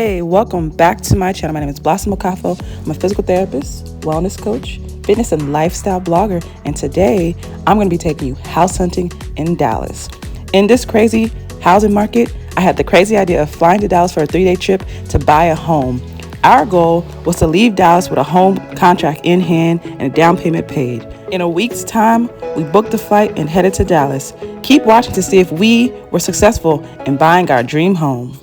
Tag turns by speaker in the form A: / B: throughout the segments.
A: Hey, welcome back to my channel. My name is Blossom Okafo. I'm a physical therapist, wellness coach, fitness and lifestyle blogger, and today I'm going to be taking you house hunting in Dallas. In this crazy housing market, I had the crazy idea of flying to Dallas for a 3-day trip to buy a home. Our goal was to leave Dallas with a home contract in hand and a down payment paid. In a week's time, we booked a flight and headed to Dallas. Keep watching to see if we were successful in buying our dream home.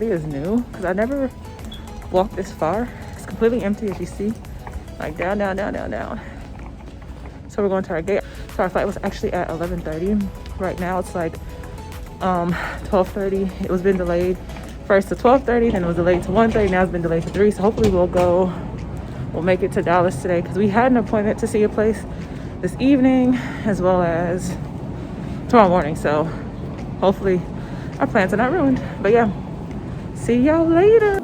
A: Is new because I never walked this far. It's completely empty, as you see, like down. So we're going to our gate. So our flight was actually at 11:30. Right now it's like 12:30. It was been delayed first to 12:30, then it was delayed to 1:30. Now it's been delayed to 3. So hopefully we'll make it to Dallas today because we had an appointment to see a place this evening as well as tomorrow morning. So hopefully our plans are not ruined. But yeah, see y'all later.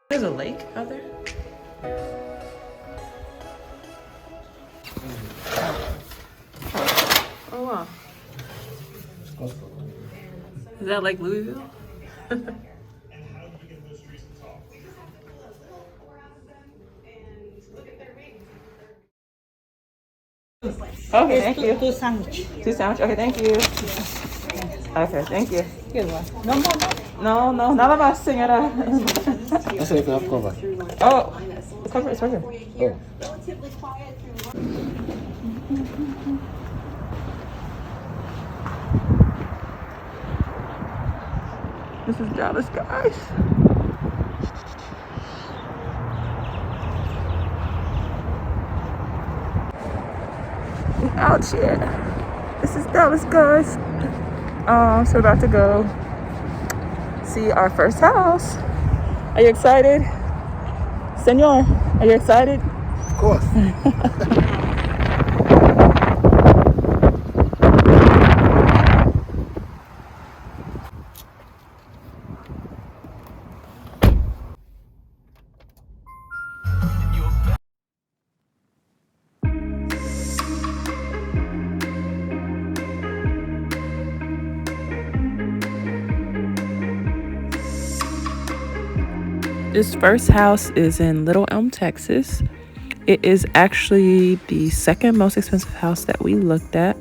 A: There's a lake out there. Oh wow. Is that like Louisville? Okay, thank you.
B: Two sandwich.
A: Two sandwich. Okay, thank you. Okay, thank you.
B: Good one. No more.
A: No, nada más, señora.
C: That's like half cover.
A: Oh, it's covered. It's right here.
C: Oh.
A: This is Dallas, guys. We out here. This is Dallas, guys. So we're about to go see our first house. Are you excited? Senor, are you excited?
C: Of course.
A: This first house is in Little Elm, Texas. It is actually the second most expensive house that we looked at.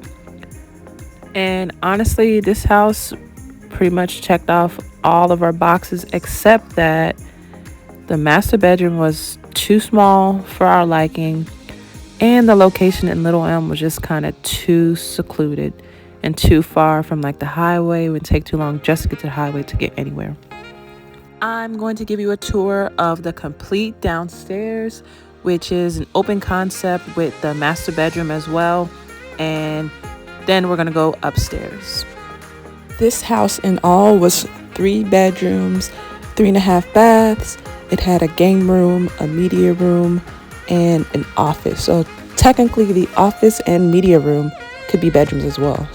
A: And honestly, this house pretty much checked off all of our boxes except that the master bedroom was too small for our liking, and the location in Little Elm was just kind of too secluded and too far from like the highway. It would take too long just to get to the highway to get anywhere. I'm going to give you a tour of the complete downstairs, which is an open concept with the master bedroom as well. And then we're going to go upstairs. This house in all was 3 bedrooms, 3.5 baths. It had a game room, a media room, and an office. So technically the office and media room could be bedrooms as well.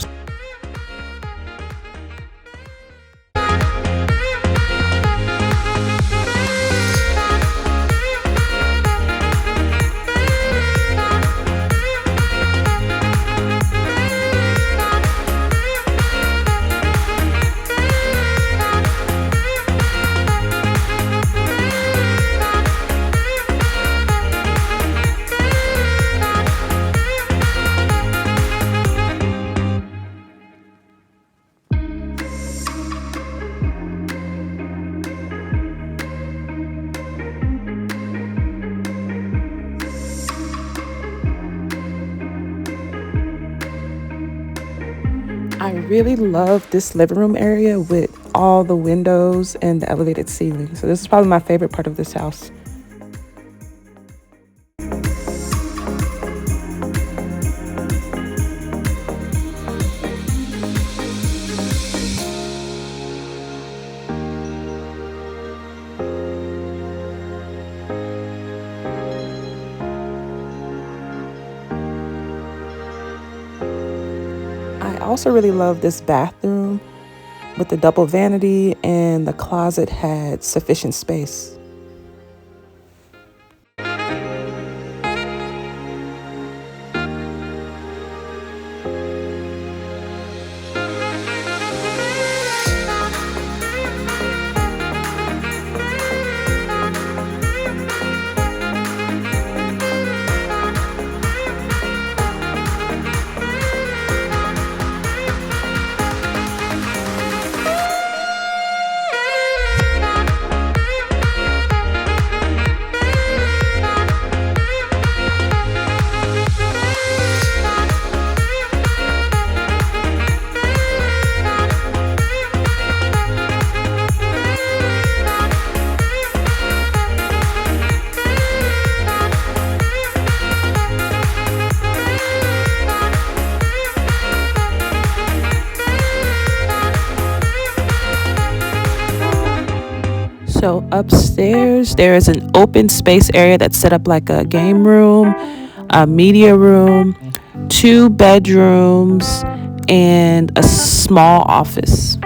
A: I really love this living room area with all the windows and the elevated ceiling. So this is probably my favorite part of this house. I also really love this bathroom with the double vanity, and the closet had sufficient space. So upstairs, there is an open space area that's set up like a game room, a media room, 2 bedrooms, and a small office.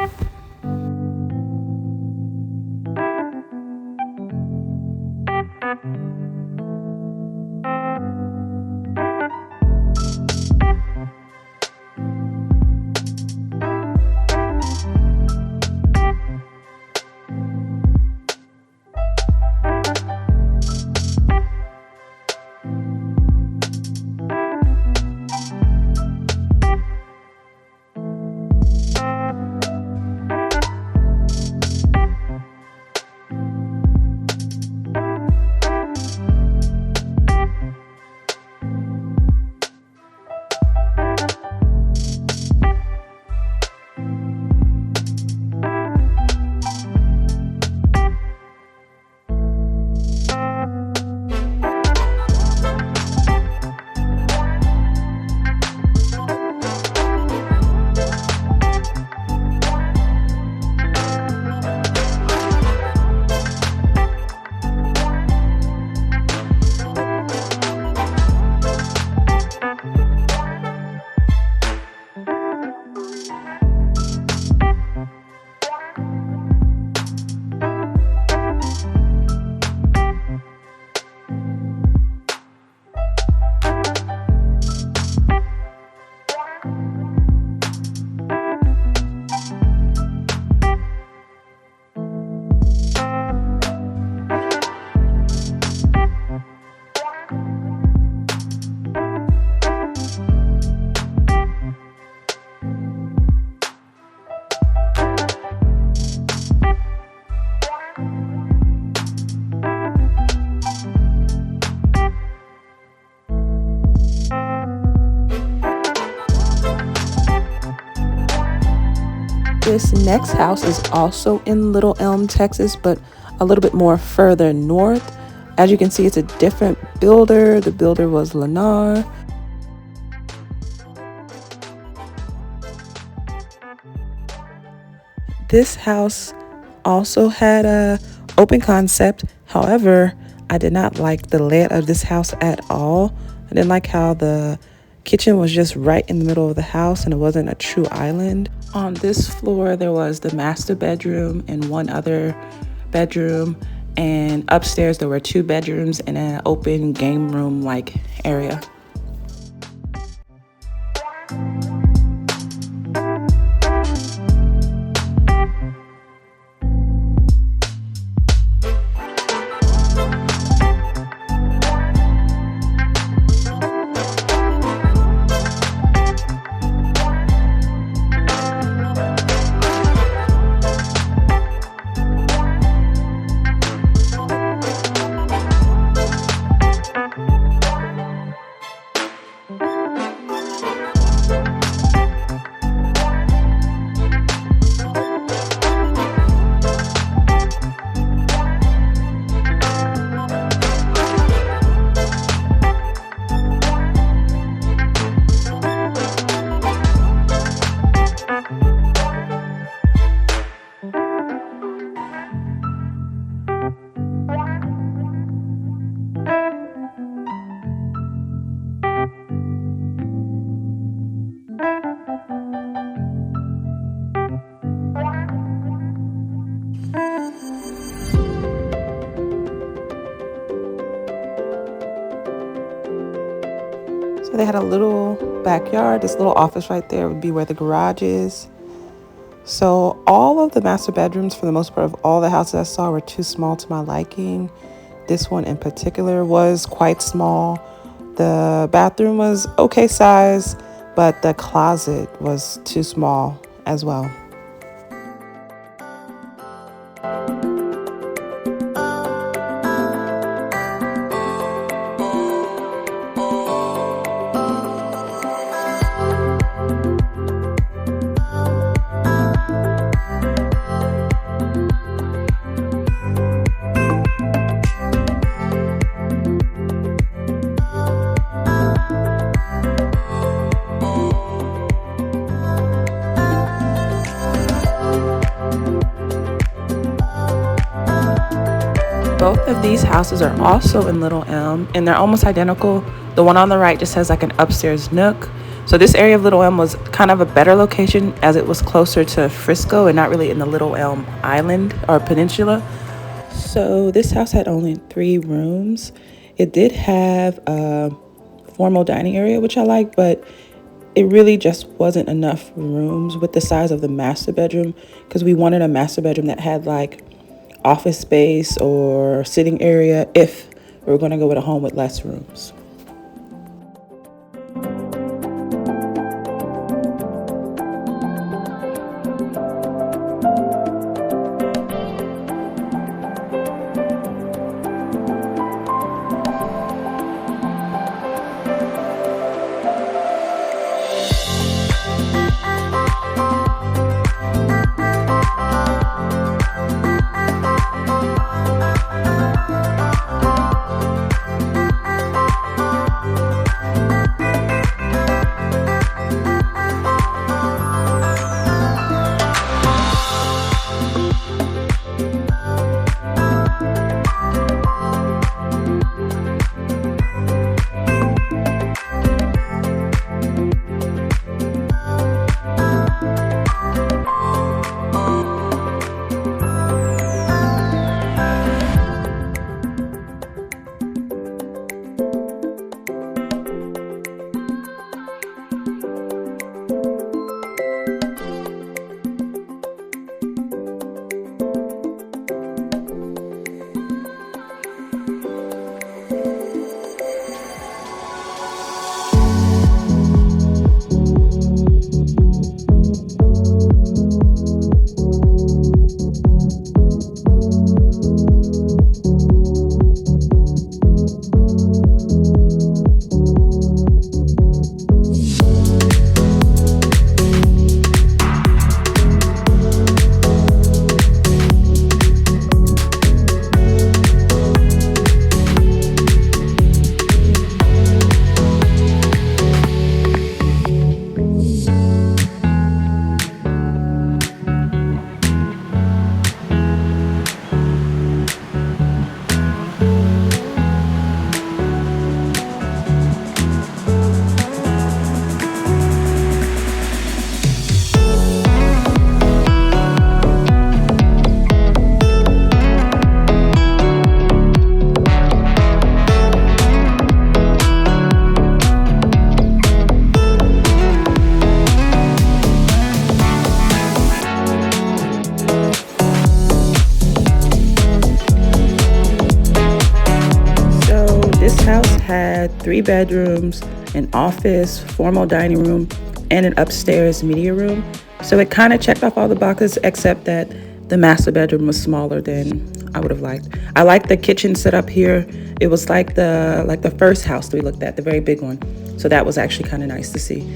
A: This next house is also in Little Elm, Texas, but a little bit more further north. As you can see, it's a different builder. The builder was Lennar. This house also had a open concept. However, I did not like the layout of this house at all. I didn't like how the kitchen was just right in the middle of the house and it wasn't a true island. On this floor, there was the master bedroom and one other bedroom. And upstairs, there were 2 bedrooms and an open game room-like area. So they had a little backyard. This little office right there would be where the garage is. So all of the master bedrooms, for the most part of all the houses I saw, were too small to my liking. This one in particular was quite small. The bathroom was okay size, but the closet was too small as well. Both of these houses are also in Little Elm, and they're almost identical. The one on the right just has like an upstairs nook. So this area of Little Elm was kind of a better location as it was closer to Frisco and not really in the Little Elm Island or peninsula. So this house had only 3 rooms. It did have a formal dining area, which I like, but it really just wasn't enough rooms with the size of the master bedroom, because we wanted a master bedroom that had like office space or sitting area if we were going to go with a home with less rooms. 3 bedrooms, an office, formal dining room, and an upstairs media room. So it kind of checked off all the boxes except that the master bedroom was smaller than I would have liked. I like the kitchen setup here. It was like the first house that we looked at, the very big one. So that was actually kind of nice to see.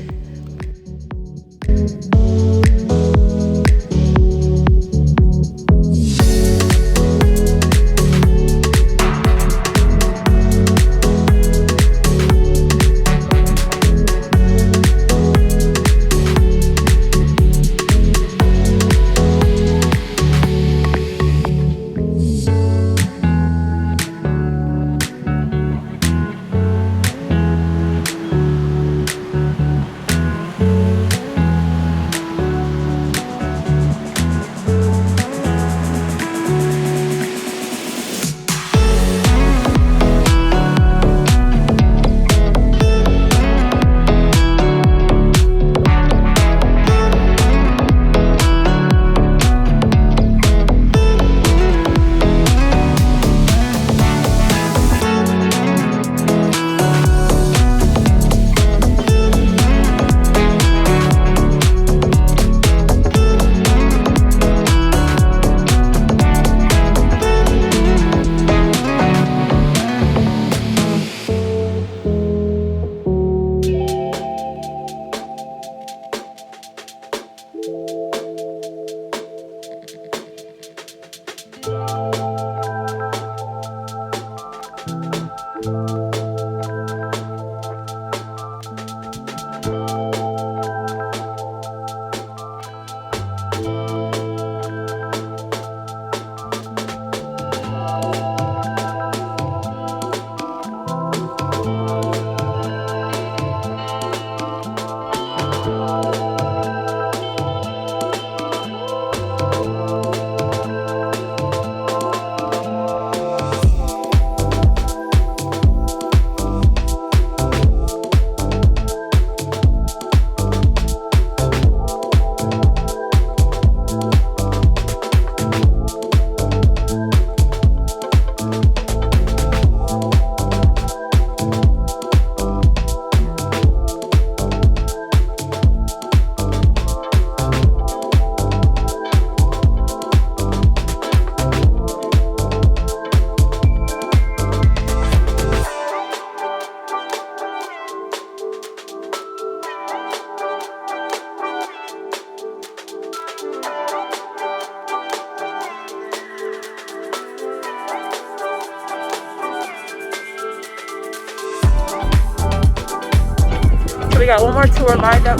A: So we got one more tour lined up,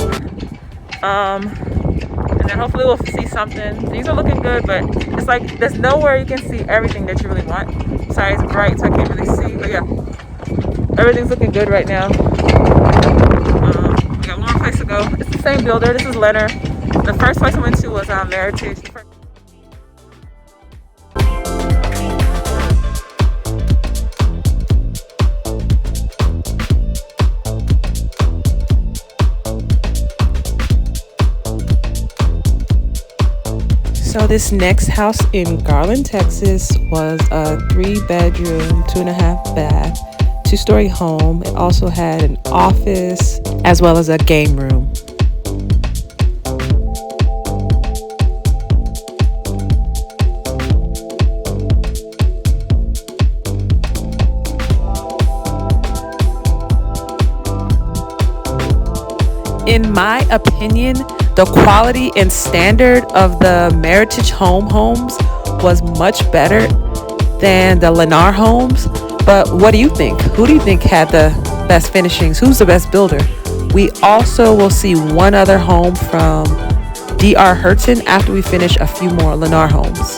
A: and then hopefully we'll see something. These are looking good, but it's like there's nowhere you can see everything that you really want. Sorry, it's bright, so I can't really see, but yeah, everything's looking good right now. We got one more place to go. It's the same builder. This is Leonard. The first place I went to was Meritage. So this next house in Garland, Texas was a 3-bedroom, 2.5 bath, 2-story home. It also had an office as well as a game room. In my opinion, the quality and standard of the Meritage homes was much better than the Lennar homes. But what do you think? Who do you think had the best finishings? Who's the best builder? We also will see one other home from D.R. Hurton after we finish a few more Lennar homes.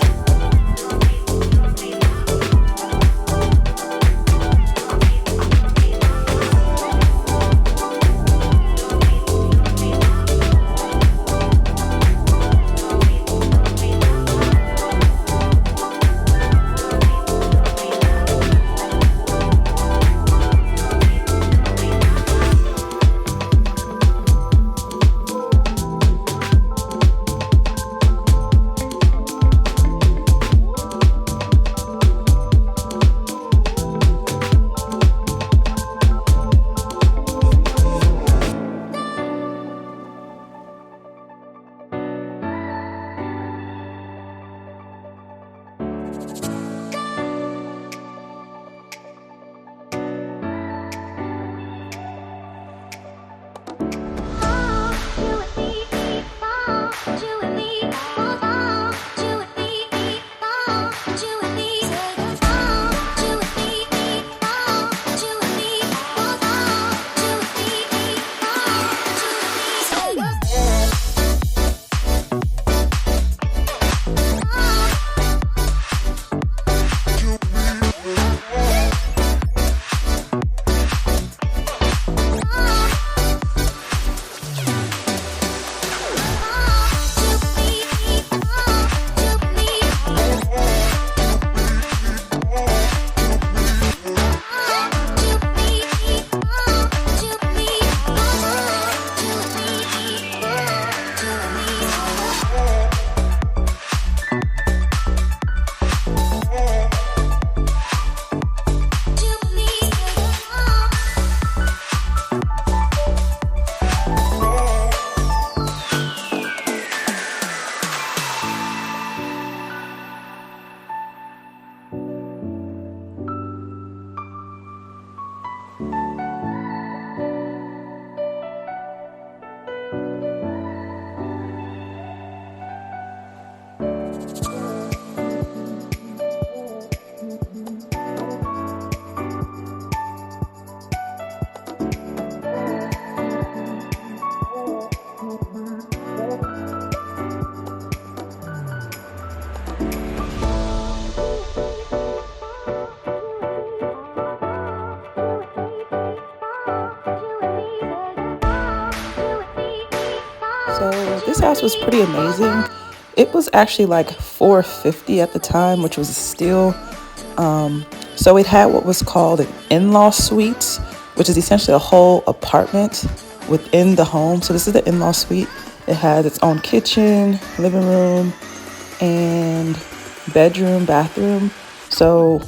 A: So this house was pretty amazing. It was actually like 450 at the time, which was a steal. So it had what was called an in-law suite, which is essentially a whole apartment within the home. So this is the in-law suite. It has its own kitchen, living room, and bedroom, bathroom. So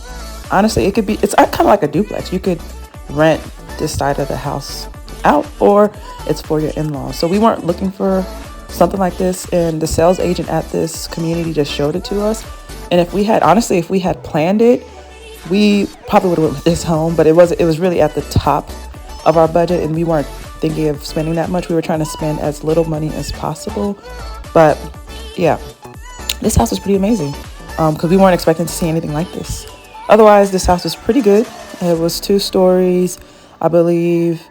A: honestly, it's kind of like a duplex. You could rent this side of the house out, or it's for your in-laws. So we weren't looking for something like this, and the sales agent at this community just showed it to us. And if we had planned it, we probably would have went with this home, but it was really at the top of our budget, and we weren't thinking of spending that much. We were trying to spend as little money as possible. But yeah, this house was pretty amazing because we weren't expecting to see anything like this. Otherwise, this house was pretty good. It was 2 stories, I believe,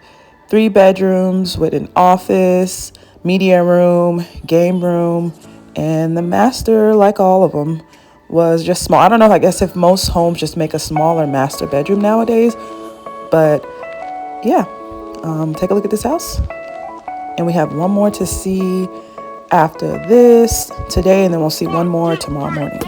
A: 3 bedrooms with an office, media room, game room, and the master, like all of them, was just small. I don't know, I guess if most homes just make a smaller master bedroom nowadays, but yeah, take a look at this house. And we have one more to see after this today, and then we'll see one more tomorrow morning.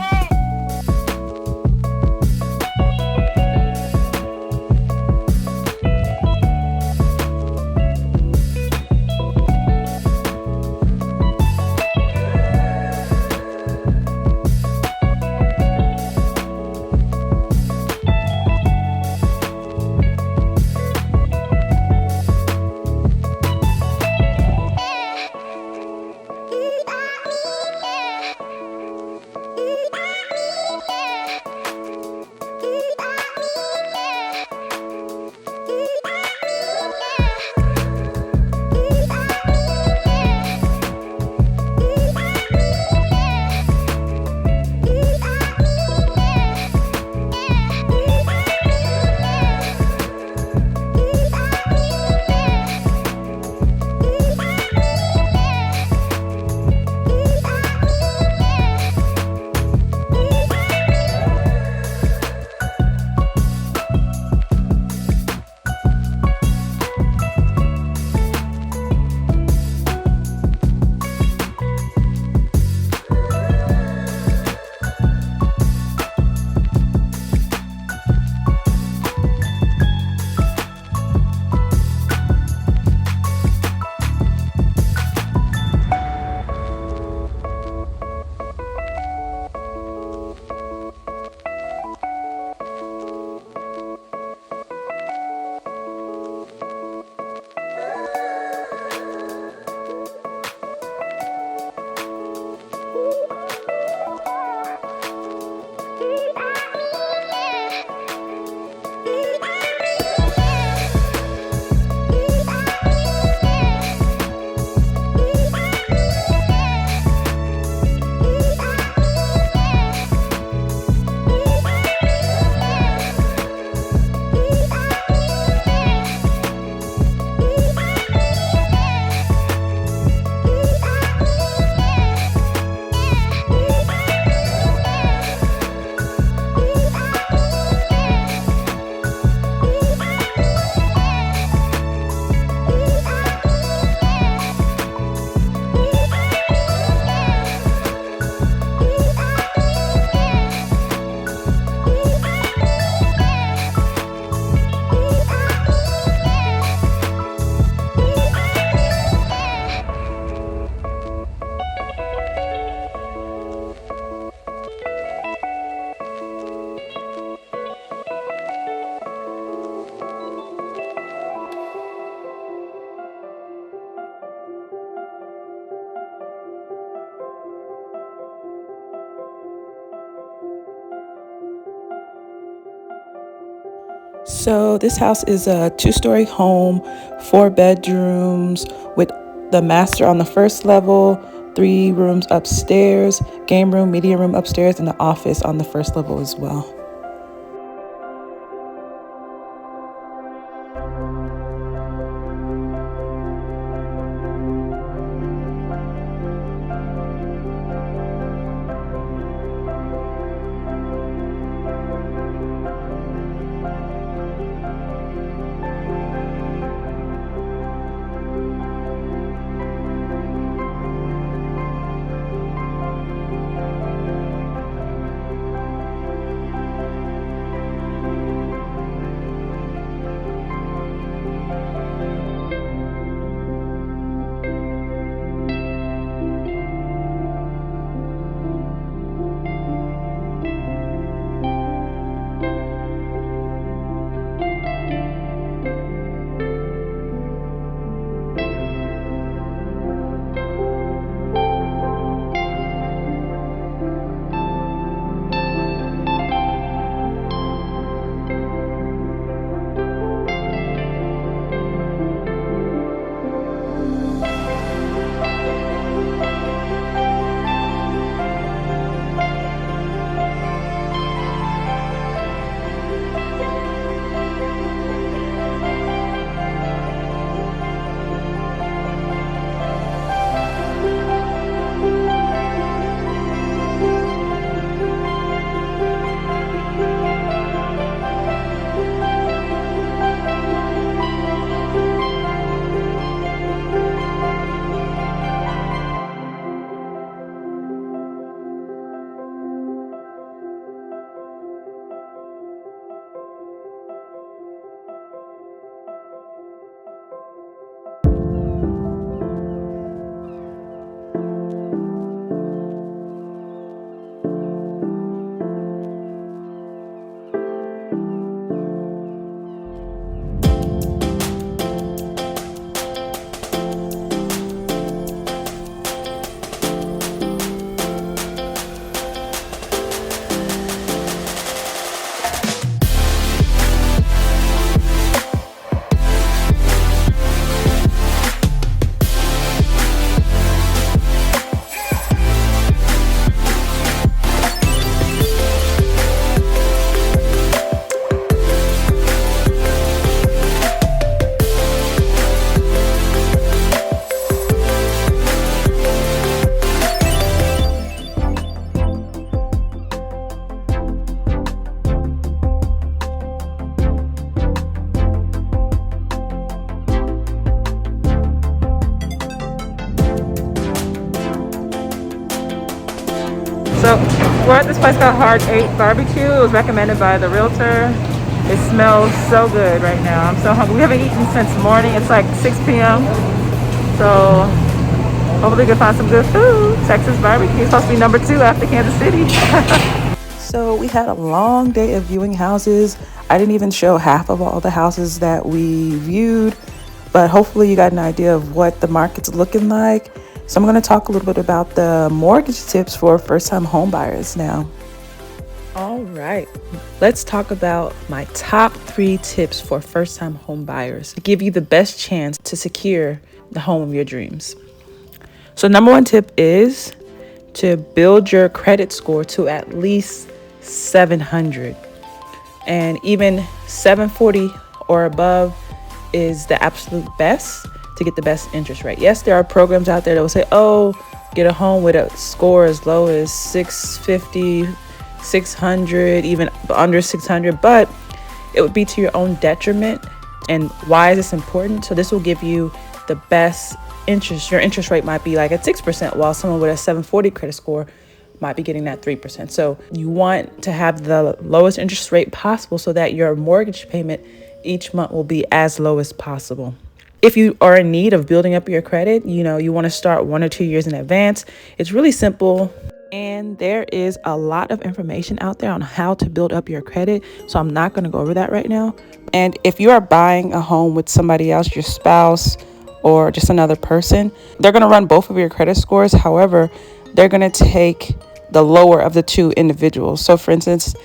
A: So this house is a 2-story home, 4 bedrooms with the master on the first level, 3 rooms upstairs, game room, media room upstairs, and the office on the first level as well.
B: So we're at this place called Hard 8 Barbecue. It was recommended by the realtor. It smells so good right now. I'm so hungry. We haven't eaten since morning. It's like 6 p.m. So hopefully we can find some good food. Texas barbecue is supposed to be number 2 after Kansas City.
A: So we had a long day of viewing houses. I didn't even show half of all the houses that we viewed, but hopefully you got an idea of what the market's looking like. So I'm going to talk a little bit about the mortgage tips for first-time home buyers now. All right, let's talk about my top 3 tips for first-time home buyers to give you the best chance to secure the home of your dreams. So number 1 tip is to build your credit score to at least 700, and even 740 or above is the absolute best to get the best interest rate. Yes, there are programs out there that will say, oh, get a home with a score as low as 650, 600, even under 600, but it would be to your own detriment. And why is this important? So this will give you the best interest. Your interest rate might be like at 6%, while someone with a 740 credit score might be getting that 3%. So you want to have the lowest interest rate possible so that your mortgage payment each month will be as low as possible. If you are in need of building up your credit, you want to start 1 or 2 years in advance. It's really simple. And there is a lot of information out there on how to build up your credit. So I'm not going to go over that right now. And if you are buying a home with somebody else, your spouse or just another person, they're going to run both of your credit scores. However, they're going to take the lower of the 2 individuals. So for instance,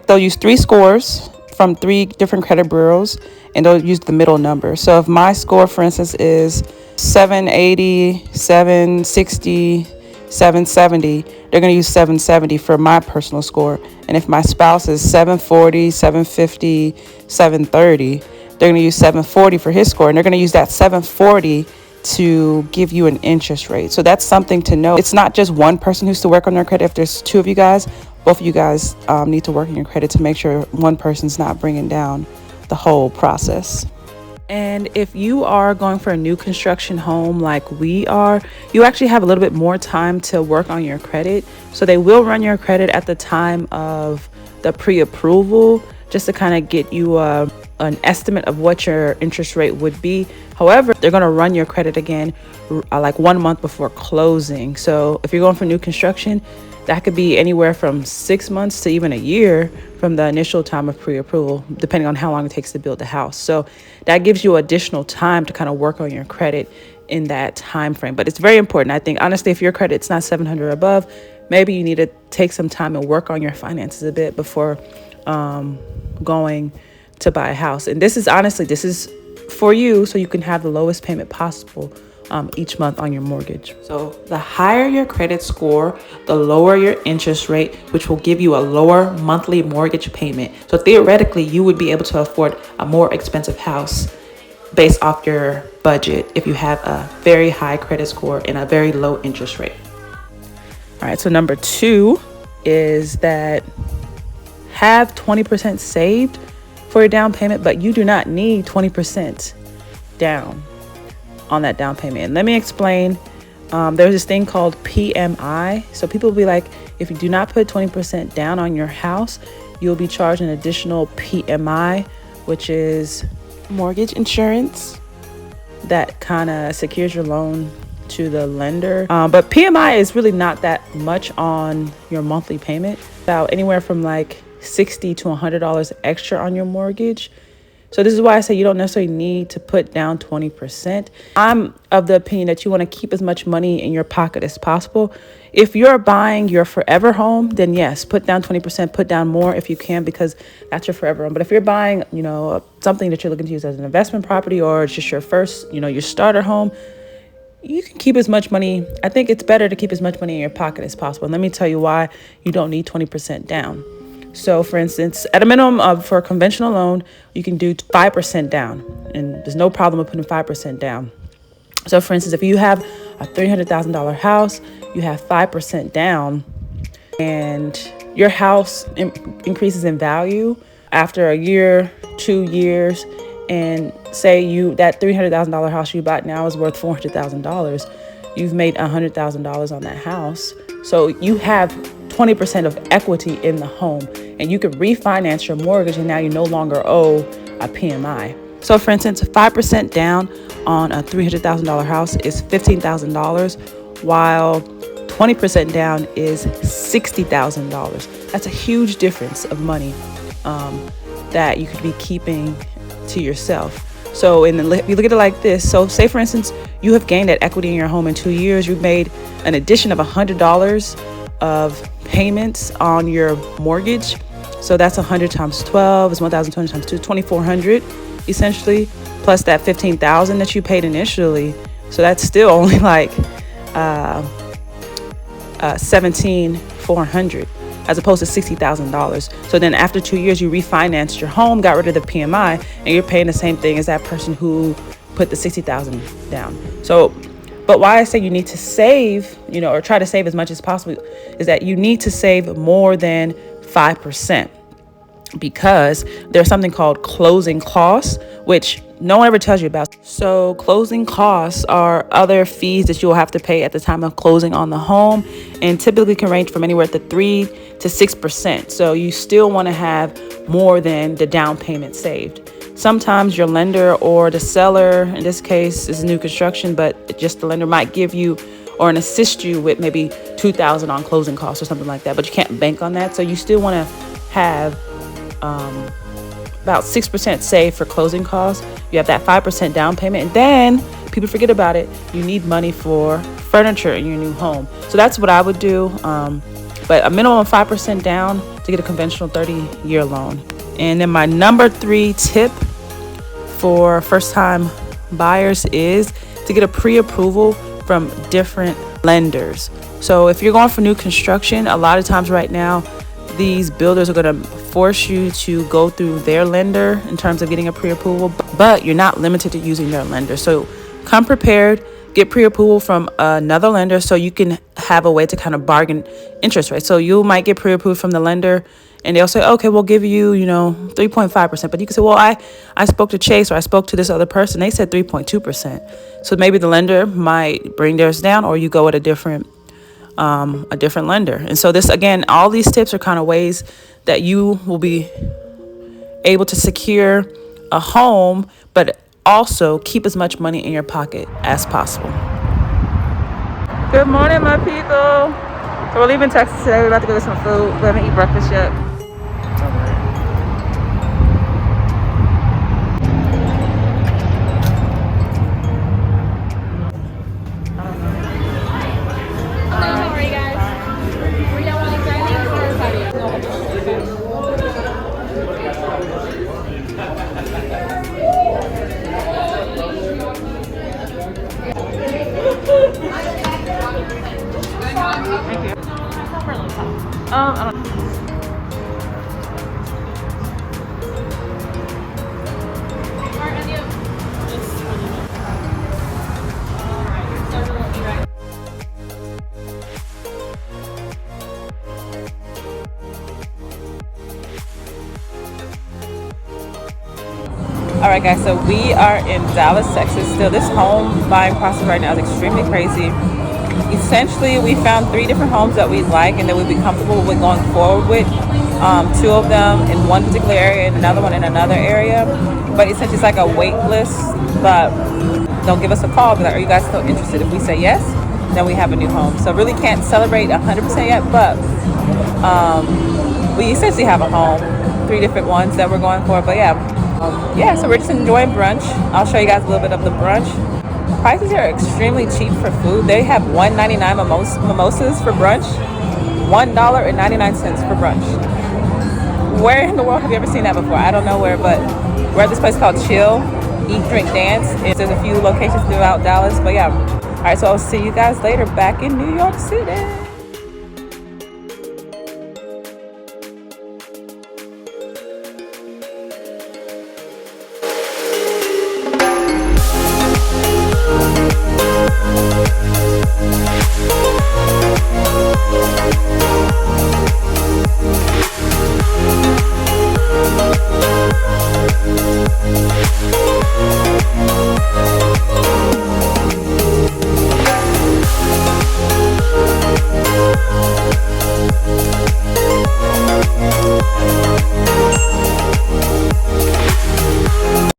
A: they'll use 3 scores from 3 different credit bureaus, and they'll use the middle number. So if my score, for instance, is 780, 760, 770, they're going to use 770 for my personal score. And if my spouse is 740, 750, 730, they're going to use 740 for his score, and they're going to use that 740 to give you an interest rate. So that's something to know. It's not just one person who's to work on their credit. If there's 2 of you guys, both of you guys need to work on your credit to make sure one person's not bringing down the whole process. And if you are going for a new construction home like we are, you actually have a little bit more time to work on your credit. So they will run your credit at the time of the pre-approval, just to kind of get you an estimate of what your interest rate would be. However, they're going to run your credit again like 1 month before closing. So if you're going for new construction, that could be anywhere from 6 months to even a year from the initial time of pre-approval, depending on how long it takes to build the house. So that gives you additional time to kind of work on your credit in that time frame. But it's very important. I think, honestly, if your credit's not 700 or above, maybe you need to take some time and work on your finances a bit before going to buy a house. And this is for you, so you can have the lowest payment possible each month on your mortgage. So the higher your credit score, the lower your interest rate, which will give you a lower monthly mortgage payment. So theoretically, you would be able to afford a more expensive house based off your budget if you have a very high credit score and a very low interest rate. All right, so number 2 is that have 20% saved for your down payment, but you do not need 20% down on that down payment. And let me explain. There's this thing called PMI. So people will be like, if you do not put 20% down on your house, you'll be charged an additional PMI, which is mortgage insurance that kind of secures your loan to the lender. But PMI is really not that much on your monthly payment, about anywhere from like $60 to $100 extra on your mortgage. So this is why I say you don't necessarily need to put down 20%. I'm of the opinion that you want to keep as much money in your pocket as possible. If you're buying your forever home, then yes, put down 20%, put down more if you can, because that's your forever home. But if you're buying, something that you're looking to use as an investment property, or it's just your first, your starter home, you can keep as much money. I think it's better to keep as much money in your pocket as possible. And let me tell you why you don't need 20% down. So for instance, at a minimum for a conventional loan, you can do 5% down, and there's no problem with putting 5% down. So for instance, if you have a $300,000 house, you have 5% down, and your house increases in value after a year, 2 years, and say that $300,000 house you bought now is worth $400,000. You've made $100,000 on that house. So you have 20% of equity in the home, and you could refinance your mortgage, and now you no longer owe a PMI. So for instance, 5% down on a $300,000 house is $15,000, while 20% down is $60,000. That's a huge difference of money that you could be keeping to yourself. So if you look at it like this, so say for instance, you have gained that equity in your home in 2 years, you've made an addition of $100 of payments on your mortgage. So that's 100 times 12 is 1,020 times 2, 2,400 essentially, plus that 15,000 that you paid initially. So that's still only like 17,400 as opposed to $60,000. So then after 2 years, you refinanced your home, got rid of the PMI, and you're paying the same thing as that person who put the 60,000 down. So, but why I say you need to save, or try to save as much as possible, is that you need to save more than 5%, because there's something called closing costs, which no one ever tells you about. So closing costs are other fees that you'll have to pay at the time of closing on the home, and typically can range from anywhere to 3 to 6%. So you still want to have more than the down payment saved. Sometimes your lender or the seller, in this case is new construction, but just the lender might give you or assist you with maybe $2,000 on closing costs or something like that, but you can't bank on that. So you still want to have about 6% saved for closing costs. You have that 5% down payment, and then people forget about it. You need money for furniture in your new home. So that's what I would do. But a minimum of 5% down to get a conventional 30-year loan. And then my number 3 tip for first-time buyers is to get a pre-approval from different lenders. So if you're going for new construction, a lot of times right now, these builders are going to force you to go through their lender in terms of getting a pre-approval, but you're not limited to using their lender. So come prepared, get pre-approval from another lender so you can have a way to kind of bargain interest rates. So you might get pre-approved from the lender and they'll say, okay, we'll give you, 3.5%. But you can say, well, I spoke to Chase or I spoke to this other person. They said 3.2%. So maybe the lender might bring theirs down, or you go with a different lender. And so this, again, all these tips are kind of ways that you will be able to secure a home, but also keep as much money in your pocket as possible.
B: Good morning, my people. So we're leaving Texas today. We're about to go get some food. We haven't eaten breakfast yet. I don't know. All right, guys, so we are in Dallas, Texas. Still, this home buying process right now is extremely crazy. Essentially, we found 3 different homes that we'd like and that we'd be comfortable with going forward with. 2 of them in one particular area and another one in another area. But essentially, it's like a wait list. But don't give us a call. Be like, are you guys still interested? If we say yes, then we have a new home. So really can't celebrate 100% yet, but we essentially have a home. 3 different ones that we're going for. But yeah, so we're just enjoying brunch. I'll show you guys a little bit of the brunch. Prices here are extremely cheap for food. They have $1.99 mimosas for brunch, $1.99 for brunch. Where in the world have you ever seen that before? I don't know where, but we're at this place called Chill, Eat, Drink, Dance. There's a few locations throughout Dallas, but yeah. All right, so I'll see you guys later back in New York City.